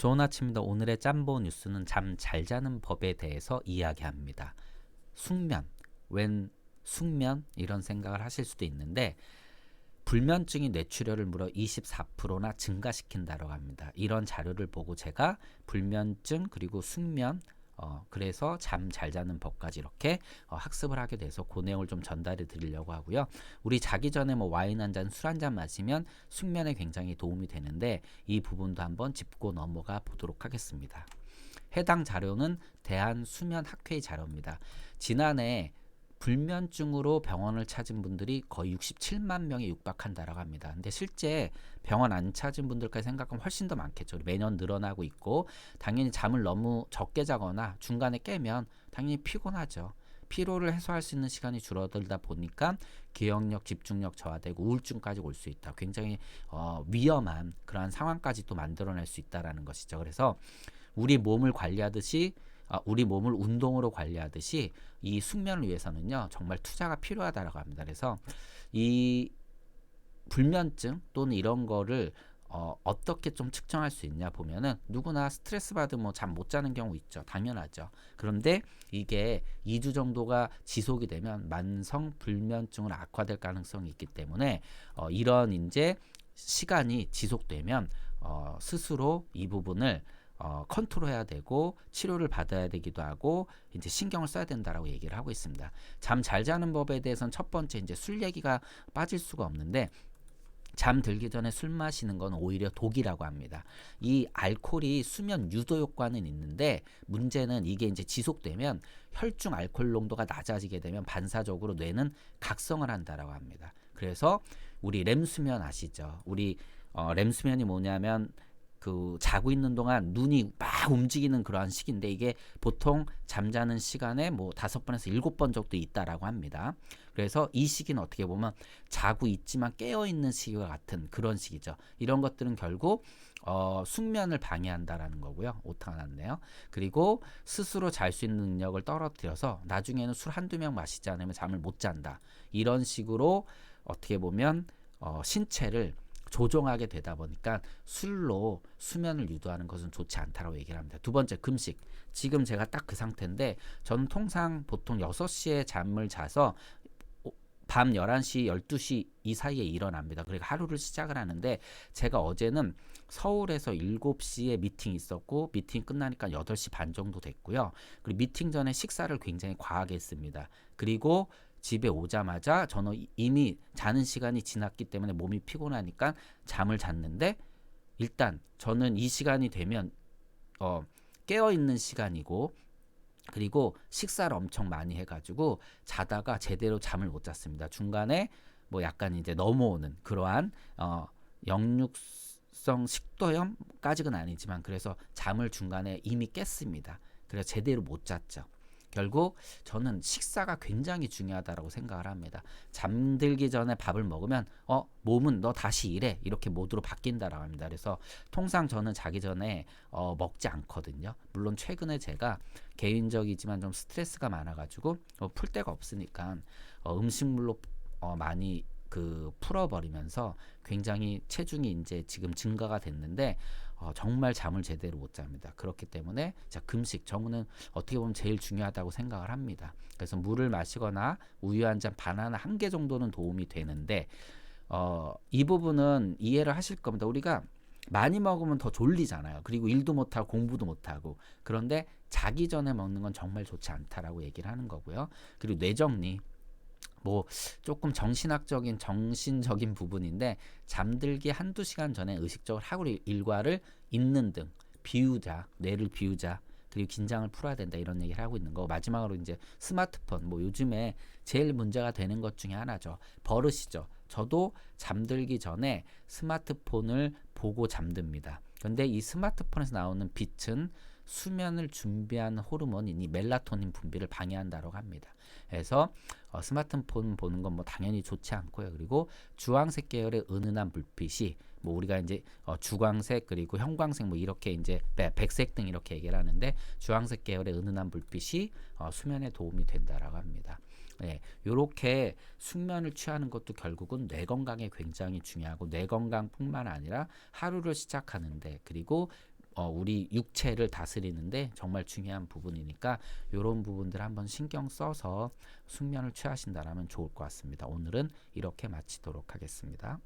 좋은 아침입니다. 오늘의 짬보 뉴스는 잠 잘 자는 법에 대해서 이야기합니다. 숙면, 웬 숙면? 이런 생각을 하실 수도 있는데 불면증이 뇌출혈을 무려 24%나 증가시킨다고 합니다. 이런 자료를 보고 제가 불면증 그리고 숙면 그래서 잠 잘 자는 법까지 이렇게 학습을 하게 돼서 그 내용을 좀 전달해 드리려고 하고요. 우리 자기 전에 뭐 와인 한 잔, 술 한 잔 마시면 숙면에 굉장히 도움이 되는데 이 부분도 한번 짚고 넘어가 보도록 하겠습니다. 해당 자료는 대한수면학회 자료입니다. 지난해 불면증으로 병원을 찾은 분들이 거의 67만 명에 육박한다라고 합니다. 근데 실제 병원 안 찾은 분들까지 생각하면 훨씬 더 많겠죠. 매년 늘어나고 있고 당연히 잠을 너무 적게 자거나 중간에 깨면 당연히 피곤하죠. 피로를 해소할 수 있는 시간이 줄어들다 보니까 기억력, 집중력 저하되고 우울증까지 올 수 있다. 굉장히 위험한 그러한 상황까지 또 만들어낼 수 있다라는 것이죠. 그래서 우리 몸을 관리하듯이 우리 몸을 운동으로 관리하듯이 이 숙면을 위해서는요 정말 투자가 필요하다라고 합니다. 그래서 이 불면증 또는 이런 거를 어떻게 좀 측정할 수 있냐 보면은 누구나 스트레스 받으면 뭐 잠 못 자는 경우 있죠. 당연하죠. 그런데 이게 2주 정도가 지속이 되면 만성 불면증으로 악화될 가능성이 있기 때문에 이런 이제 시간이 지속되면 스스로 이 부분을 컨트롤해야 되고 치료를 받아야 되기도 하고 이제 신경을 써야 된다라고 얘기를 하고 있습니다. 잠 잘 자는 법에 대해서는 첫 번째 이제 술 얘기가 빠질 수가 없는데 잠 들기 전에 술 마시는 건 오히려 독이라고 합니다. 이 알코올이 수면 유도 효과는 있는데 문제는 이게 이제 지속되면 혈중 알코올 농도가 낮아지게 되면 반사적으로 뇌는 각성을 한다라고 합니다. 그래서 우리 렘 수면 아시죠? 우리 렘 수면이 뭐냐면 그 자고 있는 동안 눈이 막 움직이는 그러한 시기인데 이게 보통 잠자는 시간에 뭐 5번에서 7번 정도 있다라고 합니다. 그래서 이 시기는 어떻게 보면 자고 있지만 깨어 있는 시기와 같은 그런 시기죠. 이런 것들은 결국 숙면을 방해한다라는 거고요. 오타가 났네요. 그리고 스스로 잘 수 있는 능력을 떨어뜨려서 나중에는 술 한두 명 마시지 않으면 잠을 못 잔다. 이런 식으로 어떻게 보면 신체를 조종하게 되다 보니까 술로 수면을 유도하는 것은 좋지 않다고 얘기를 합니다. 두 번째, 금식. 지금 제가 딱 그 상태인데 저는 통상 보통 6시에 잠을 자서 밤 11시, 12시 이 사이에 일어납니다. 그러니까 하루를 시작을 하는데 제가 어제는 서울에서 7시에 미팅이 있었고 미팅 끝나니까 8시 반 정도 됐고요. 그리고 미팅 전에 식사를 굉장히 과하게 했습니다. 그리고 집에 오자마자 저는 이미 자는 시간이 지났기 때문에 몸이 피곤하니까 잠을 잤는데 일단 저는 이 시간이 되면 깨어있는 시간이고 그리고 식사를 엄청 많이 해가지고 자다가 제대로 잠을 못 잤습니다. 중간에 뭐 약간 이제 넘어오는 그러한 역류성 식도염까지는 아니지만 그래서 잠을 중간에 이미 깼습니다. 그래서 제대로 못 잤죠. 결국 저는 식사가 굉장히 중요하다고 생각을 합니다. 잠들기 전에 밥을 먹으면 몸은 너 다시 일해 이렇게 모드로 바뀐다라고 합니다. 그래서 통상 저는 자기 전에 먹지 않거든요. 물론 최근에 제가 개인적이지만 좀 스트레스가 많아가지고 풀 데가 없으니까 음식물로 많이 그 풀어버리면서 굉장히 체중이 이제 지금 증가가 됐는데 정말 잠을 제대로 못 잡니다. 그렇기 때문에 금식 저는 어떻게 보면 제일 중요하다고 생각을 합니다. 그래서 물을 마시거나 우유 한 잔, 바나나 한 개 정도는 도움이 되는데 이 부분은 이해를 하실 겁니다. 우리가 많이 먹으면 더 졸리잖아요. 그리고 일도 못하고 공부도 못하고 그런데 자기 전에 먹는 건 정말 좋지 않다라고 얘기를 하는 거고요. 그리고 뇌정리 뭐 조금 정신적인 부분인데 잠들기 한두 시간 전에 의식적으로 하루 일과를 잊는 등 비우자, 뇌를 비우자. 그리고 긴장을 풀어야 된다 이런 얘기를 하고 있는 거. 마지막으로 이제 스마트폰 뭐 요즘에 제일 문제가 되는 것 중에 하나죠. 버릇이죠. 저도 잠들기 전에 스마트폰을 보고 잠듭니다. 그런데 이 스마트폰에서 나오는 빛은 수면을 준비하는 호르몬이니 멜라토닌 분비를 방해한다고 합니다. 그래서 스마트폰 보는 건 뭐 당연히 좋지 않고요. 그리고 주황색 계열의 은은한 불빛이 뭐 우리가 이제 주광색 그리고 형광색 뭐 이렇게 이제 백색 등 이렇게 얘기를 하는데 주황색 계열의 은은한 불빛이 수면에 도움이 된다라고 합니다. 네, 이렇게 숙면을 취하는 것도 결국은 뇌 건강에 굉장히 중요하고 뇌 건강뿐만 아니라 하루를 시작하는데 그리고 우리 육체를 다스리는데 정말 중요한 부분이니까 이런 부분들 한번 신경 써서 숙면을 취하신다라면 좋을 것 같습니다. 오늘은 이렇게 마치도록 하겠습니다.